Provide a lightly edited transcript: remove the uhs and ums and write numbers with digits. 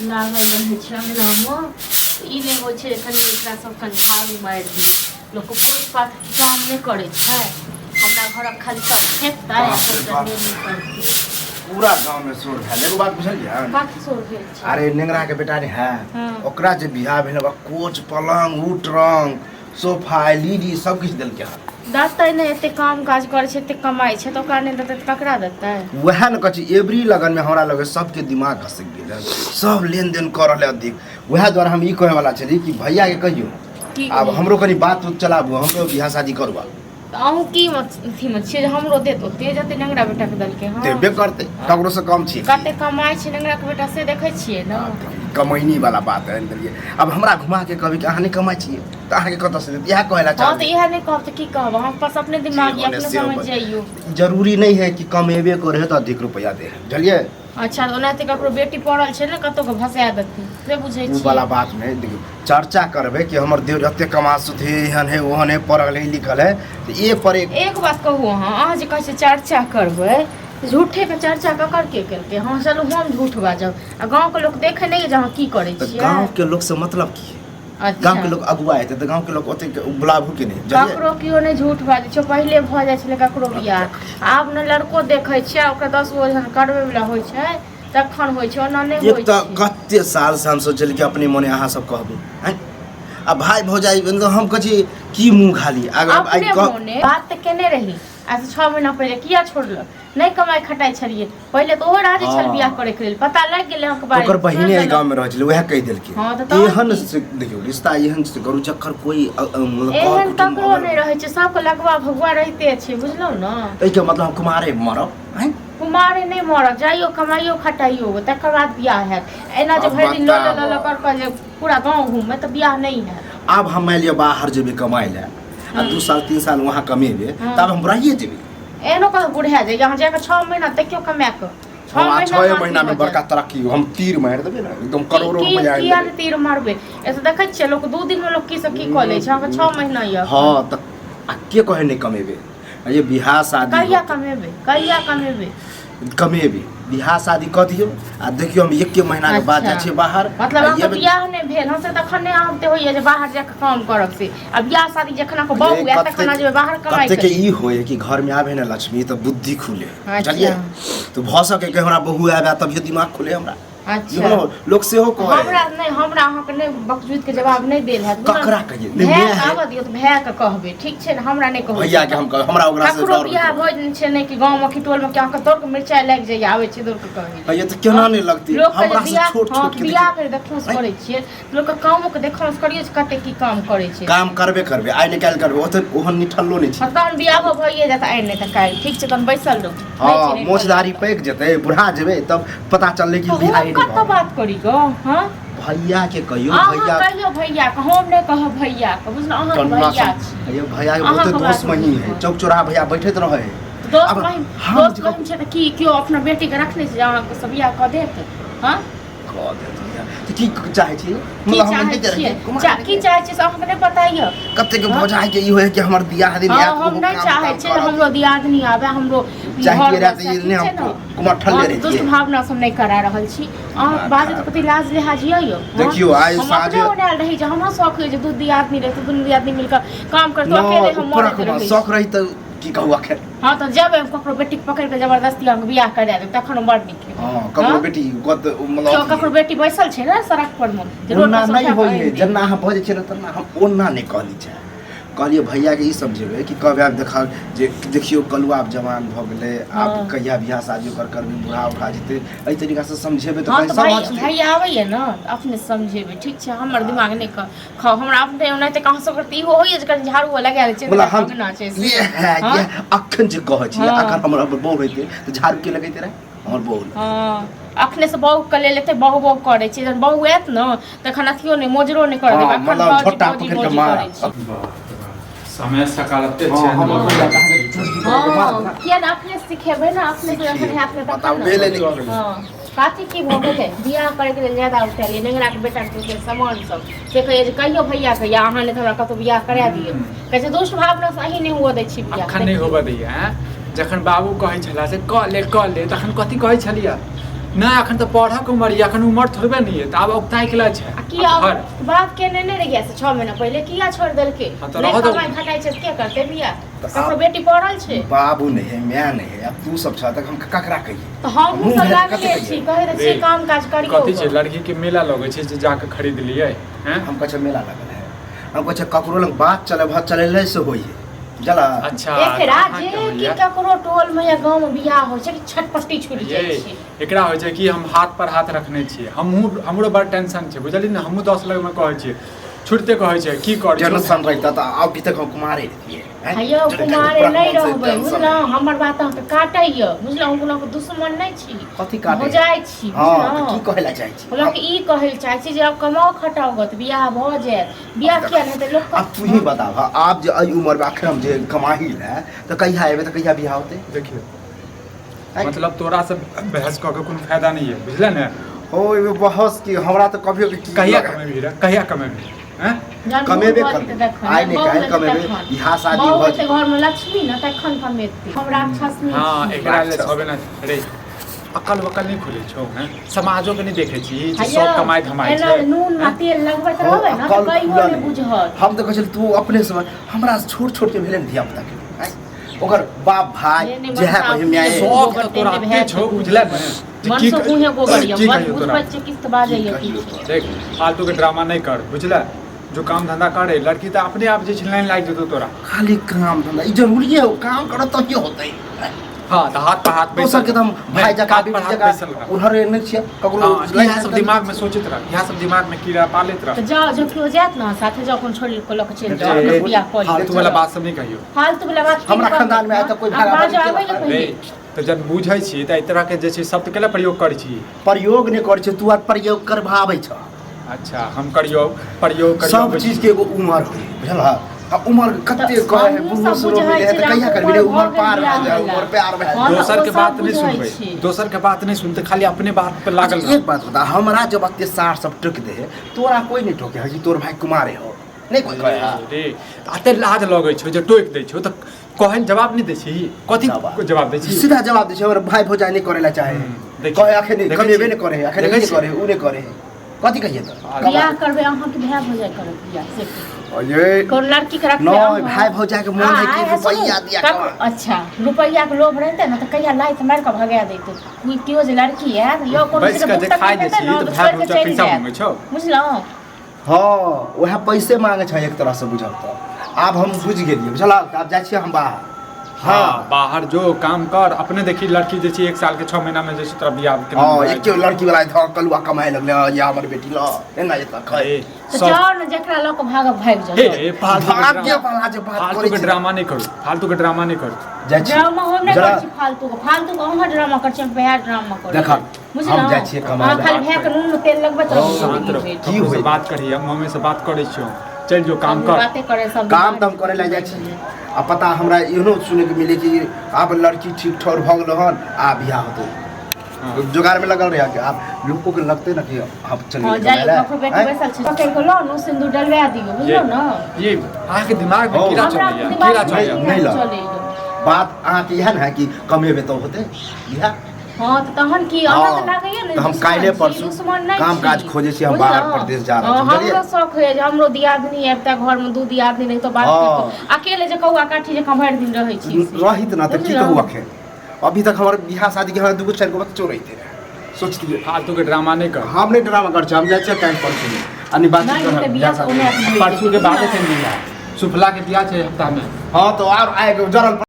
लागल रहे छै अंगनामे ई नहि होइ छै कनि एकरा सब कनि झाड़ू मारि दियै लोक पोछ पाछ काम नहीं करे छै हमरा घरक खाली सब फेंकतै आ सब जनेनी करतै पूरा गांव में शोर भेल एगो बात बुझलियै बात शोर भेल छै अरे नेंगरा के बेटा रे है ओकरा जे बियाह भेल बा कोच पलंग उ ट्रंक सोफा एलईडी सब किछ देलकै हन दतै नहीं एते काम काज करे छै एते कमाई छै तो ओकरा नहीं देतै त ककरा देतै वह न कछि एवरी लगन में हमरा लगे सबके दिमाग घसक गेल है सब लेन देन कर रहले अधिक वह द्वारा हम ई कहे वाला छली कि भैया के कहियो अब हमरो कनी बात चलाबू हमरो बियाह शादी करबा अहूँ की अथी में छियै हमरो देत ओते जते नेंगरा बेटा के दलके हां देबे करते ककरो से कम छी कते कमाई छै नेंगरा के बेटा से देखै छियै न कमैनी वाला बात है देलिए अब हमरा घुमा के कभी कि अहाँ नहीं कमाई छियै त अहाँ के कत से इहा कहला चाह हां त इहा नहीं कहब त की कहब हम पास अपने दिमाग या अपने समझ जाइयो जरूरी नहीं है कि कमेबे करे त अधिक रुपया दे बुझलिए अच्छा ओनाते ककरो बेटी पढ़ल छै ने कतो के भसा देती से बुझै छी उ वाला बात नहीं देखियो चर्चा करबे कि हमर देव जते कमासु थे एहन है ओहन है पढ़ल है लिखल है त एक पर एक बात कहू अहाँ जे कहै छै चर्चा करबै झूठे के चर्चा ककर के केलके हां चलू हम झूठ बाजब आ गांव के लोग देखे नहीं जे अहाँ की करै छियै गांव के लोग से मतलब की अच्छा गांव के लोग अगुआ हेते त गांव के लोग ओते बुलाबू के नहीं ककरो कियो नहीं झूठ बाजै छै पहिले भ जाय छले ककरो बियाह आब न लड़को देखै छै ओकरा 10 गो जन करबे वाला होय छै तखन होय छै ओना नहीं होय छै एक त कते साल से हम सोचल कि अपने मने अहाँ सब कहबू हैं अब भाई भौजाई हम कछि की मुंह खाली अपने मने बात त केने रही आज 6 महीना पहले किया छोड़ल नहीं कमाई खटाई छलिए पहले तो ओहो राजी छल बियाह करे के लेल पता लग गेले हम के बारे ओकर बहिने ए गांव में रहै छले वह कह देलकै हां त एहन से देखियो रिश्ता एहन से करू जकर कोई मतलब एहन ककरो नहीं रहै छै सब के लगवा भगवा रहिते छै बुझलौ न ए के मतलब हम कुमारे मरब हैं कुमारे नहीं मरब जाइयो कमाइयो खटाइयो तकर बाद बियाह हैत एना जे भरि दिन ल कर जे पूरा गांव घूमे त बियाह नहीं है अब हम मान लिया बाहर जेबे कमाई ले आ 2 साल 3 साल वहां कमेबे तब हम रहिए जेबे एनो कह बुढ़ा जाए यहाँ जाके 6 महीना देखियो कमा के 6 महीना में बड़का तरक्की हम तीर मार देबे ना एकदम करोड़ों रुपया आइ किया तीर मारबे ऐसे देखै छै लोग 2 दिन में लोग की सब की क लै छै अहाँ 6 महीना या हां त के कहे नहीं कमेबे ये बियाह शादी कहिया कमेबे बियाह शादी क दियो आ देखियो हम 1 महीना के बाद जाय छै बाहर मतलब हम बियाह नहीं भेल हम से तखन नहीं आते होइए जे बाहर जाके काम करब से अब बियाह शादी जखना को बहु या तखना जे बाहर कमाई कते के ई होय कि घर में आवे ना लक्ष्मी त बुद्धि खुले चलिए तो भ सके के हमरा बहु आवे तब ये दिमाग खुले हमरा अच्छा लोग से हो कहे हमरा अहाँ के नहीं बकजूद के जवाब नहीं देल है ककरा कहिए भैया आब दियो त भैया के कहबे ठीक छै न हमरा नहीं कहबे भैया के हम कह हमरा ओकरा से ककरो बियाह भोज छै नहीं कि गांव में खिटोल में क्या तोर के मिर्चाई लाग जाय आवे छै दूर के कहबे ये त केना नहीं लगती हमरा से छोट छोट के बियाह के देखो से करे छियै लोग के काम के देखो से करियो कते की काम करे छै काम करबे आइ निकाल करबे ओते ओहन निठल्लो नहीं छै तहन बियाह भइए जात आइ नहीं त काल ठीक छै तहन बैसल रहो हां मोछदारी पैक जेते बुढ़ा जेबे तब पता चलले कि बियाह नहीं कत बात करी गो हां भैया के कहियो भैया हम नहीं कह भैया के बुझना अहाँ भैया छी ये भैया के बहुत दोस्त मही है चौक चौराहा भैया बैठत रहे दोस्त मही छै त की क्यों अपना बेटी के रखने से अहाँ के सब बियाह क देत हां क देत तो की चाहे छी मतलब हम नहीं चाहे की चाहे छी अहाँ के नहीं बताइए कते के भौजाई के ई होय कि हमर बियाह दिन या हम नहीं चाहे छी हमरो दियादनी आवे हमरो चाहिए रहते ये ने हम कुमार ठल्ले रही दुष्ट भावना सब नहीं करा रहल छी अहाँ बाजे त कते लाज लिहाज यो देखियो आइ साँझ हम ओनाल रही जे हमरा शौक है जे दू दियादनी रहे दुनु दियादनी मिलकर काम करतो अकेले हम मर शौक रही त की कहू आखिर हां त जब हम ककरो बेटी पकड़ के जबरदस्ती हम बियाह कर दे तखन बड़ निक हां ककरो बेटी गत मतलब ककरो बेटी बैसल छै ना सड़क पर में ओना नहीं होय है जन्ना हम भजे छै तना हम ओना नहीं कहली छै कहलिए भैया के ई समझेबे कि कब आप देखा जे देखियो कलुआ आप जवान भ गेले आप कहिया बियाह शादी कर भी बुढ़ा उठा जेते एई तरीका से समझेबे तो समझ भैया आवे ना अपने समझेबे ठीक छै हमर दिमाग नहीं खाओ हमरा अपने ओनाते कहां सब करती हो होय जे झाड़ू लगा ले छै भगना छै ये अखन जे कह छी अगर हमरा बहू होइते तो झाड़ू के लगैते रहे हमर बहू हां अखने से बहु के लेते बहु करे छै जब बहु एत न तखन अथियो नहीं मोजरो नहीं कर देबे मतलब छोटा पकड़ के मार समय सकालते छै हां किया ना अपने सिखेबे ना अपने से अपने हाथ में बताओ बेले नहीं हां काठी की भ गेलै बियाह करे के लेल ज्यादा उठलिए नेंगरा के बेटा के सामान सब से कहियो भैया के या अहाँ ने हमरा कतो बियाह करा दिए कहै छै दुष्ट भावना सही नहीं हुआ दै छी बियाह अखन नहीं होबा दैया जखन बाबू कहै छला से क ले तखन कथि कहै छलिया ना अखन तो पढ़ा के उम्र अखन उम्र थोड़बे नहीं है, तो अब औगताई के छै। आ किया बाप के ने रह गया से 6 महीना पहले किया छोड़ देलके? हाँ, तो नहीं रहो तो- कमाई खटाई छै के करते बिया? तो ककरो बेटी पढ़ल छै बाबू नहीं है, मैं नहीं है, अब तू सब तक हम ककरा कहिए? तो हम मुँह सब भेल लागले कते छी, कहिए? कहे छी काम काज करियो। कथी छै लड़की के मेला लगे छै जे जाके खरीद लिए हैं? हम कहे मेला लगल है, हम कहे ककरो लग बात चले से होई है जला। अच्छा एकरा कहाँ जे के कि होइए? ककरो टोल में या गांव में बियाह हो छै कि छटपट्टी छुट ये जाइ छै। एकरा होइ छै कि हम हाथ पर हाथ रखने छियै, हमरो बड़ टेंशन छै बुझलियै ने, हमहूँ 10 लग में कहै छियै छुटते कहै छै की कर टेंशन रहता तो अभी तक हम कुमारे रहतिए। हैयो कुमारे नहीं रहबै बुझलहुँ, हमर बात अहाँके काटैय बुझलहुँ, हम कोनो दुश्मन नहि छी, कथी काटे? हो जाइ छी हां बुझलहुँ। की कहला चाहे छी? हम लोग ई कहै लए चाहै छी जे अब कमाओ खटाओ गत बियाह भऽ जायत, बियाह किया नहीं हेतै लोक। अब तू ही बताव, आप जे अई उम्र में आखिर हम जे कमाही है तो कहिया एबे तो कहिया बियाह होते? देखियो मतलब तोरा से बहस कऽ के कोनो फायदा नहीं है बुझले ने। हो एबे बहस की हमरा तो कभियो की कहिया कमेबी रे, कहिया कमेबी हैं? कमेबे कर आइ नहीं काहे कमेबे, बियाह शादी बहु हो हेतै घर में लक्ष्मी न तखन कमेतै। हम राक्षस नहीं हाँ छी। एकरा ले छबे ना रे, अकल वकल नहीं खुले छौ हैं, समाजो के नहीं देखे छी जे हैया, सब कमाई धमाई एना छै। नून में तेल लगबैत रहबै न अकल तऽ कहियो खुला नहीं नहीं। बुझत। हम तो कहै छी तू अपने समय हमरा से छोट छोट के भेले धिया पुता के हैं? ओकर बाप भाई ये नहीं जे है बताओ कहि मैं कि सब तो तोरा गोबर के छौ बुझले ने। जे मन की से कर- मुँहे गोबरिया की बस कहियो तोरा? बुझबै छै किस्त बाजैया की की कहियो? देख फालतू के ड्रामा नहीं कर बुझले, जो काम धंधा करे लड़की तो अपने आप जे छै लाइन लाग जेतौ तोरा। खाली काम धंधा ई जरूरी है, काम करो तो की होतै? हाँ तो हाथ पर हाथ दोसर के हम भाई जका हाथ पर बेटी हाथ जका बैसल रह। उधर नहीं छियै ककरो हाँ, इएह सब दिमाग में सोचैत रह, इएह सब दिमाग में कीड़ा पालैत रह। तो जाओ जब केओ जायत ना साथे जाओ अपन छोड़ी को लक चल जाओ ए, अपन बियाह कर फालतू वाला बात सब नहीं कहियो फालतू वाला बात हमरा खानदान में आइ तक कोई भागा बाज भागी आबै केला ले रे पहिले तो जब बुझै छी त एहि तरह के जे छै शब्द केला प्रयोग करै छी। प्रयोग नहीं करे छै, तू आर प्रयोग करवाबै छ। अच्छा हम करियो प्रयोग सब चीज के एगो उम्र होई बुझल? अब उम्र कते कहे है बुढ़ो सुरो मिले है तो कहिया करबी रे? उम्र पार भए जाए, उम्र प्यार भए जाए। दोसर के सब बात नहीं बुझै सुनबै, छी। दोसर के बात नहीं सुनते खाली अपने बात पे लागल रह। एक बात बता, हमरा जब अत्ते सार सब टोक दे है तोरा कोई नहीं टोके है, तोर भाई कुमारे हो नहीं कोई कहे है। रे अते लाज लगै छौ जे टोक दै छौ त कहै जवाब नहीं दै छी, कथी जवाब दै छी? सीधा जवाब दे छै, और भाई भौजाई नहीं करेला चाहे देखिए, कहे अखन नहीं देखै कमेबे छी। नहीं करे, अखन देखै नहीं छी। करे, उ नहीं करे, कथी कहिए तो? बियाह करबै अहाँ के भाई भौजाई करब बियाह से अये कोन लड़की के रखबै नहीं, अहाँ? भाई भौजाई के मन है कि हाँ, रुपया सुनू, दिया कक- कमा। अच्छा रुपया के लोभ रहते ना तो कहिया लाइत मार के भगा देते। कोई केओ जे लड़की है यो कोनो बैस के जे खाइ दै छी त भाय भौजा पैसा मांगै छौ। बुझलहुँ हाँ वह पैसे मांगे छै एक तरह से बुझल तो। आब हम बुझ गेलिए बुझल, आब जाइ छियै हम बाहर। हाँ बाहर जो काम कर, अपने देखी लड़की जे छै 1 साल के 6 महीना में जे छै तोरा बियाह के हाँ एक लड़की वाला इधर कलुआ कमाए लगले, या हमर बेटी ल एना एता खाए। तो जाओ ना जकरा लऽ के भागब भाग जाओ ए फालतू के भाग्य ड्रामा- वाला जे बात फालतू करै के छै ड्रामा नहीं करू, फालतू के ड्रामा नहीं करू। जाइ छी ड्रामा हम नहीं जरा कर छी फालतू को अहाँ ड्रामा कर छी वह ड्रामा कर देखा, हम जाइ छियै कमाए अहाँ लए। खाली भए के नून में तेल लगबै तो शांत रह, की की होई? बात करी हम मम्मी से बात करै छियो, चल जो काम कर। बातें करे सब काम तो हम करे ला जाइ छी। आ पता हमरा एहनो सुने के मिले कि आब लड़की ठीक ठौर भ गेल हन, आ बियाह होतै जुगाड़ में लगल रहे कि आप लोगों के लगते ना कि आप चलिए हां जाई ककरो बेटी बैसल छै पकड़ के लो नो सिंदूर डलवा दियो बुझलो ना। ये आके दिमाग में हो। कीड़ा हमरा चल गया, दिमाग कीड़ा में चल गया। नहीं लग। चले बात अहाँ के यह है कि कमेबे तो होते बियाह। हां तो तहन की अहाँ तो लागैया तो ने हम काल्हे परसू काम काज खोजे छी, हम बाहर प्रदेश जा रहल छी, हमरो बुझलिए? शौक है जे हमरो दियादनी आबता घर में 2 दियादनी नहीं तो बात हाँ। की अकेले जे कौआ काठी जे भरि दिन रहै छी रहित ना तो की कहू अखन, अभी तक हमारे बियाह शादी के हमरा 2-4 गो बच्चो रहिते सोचती फालतू के ड्रामा नहीं कर। हम नहीं ड्रामा कर छी, हम जाइ छी टाइम परसू में अनि बात नहीं तो बियाह से ओने परसू के बाद से मिला सुफला के बियाह छै हफ्ता में। हां तो और आए जरल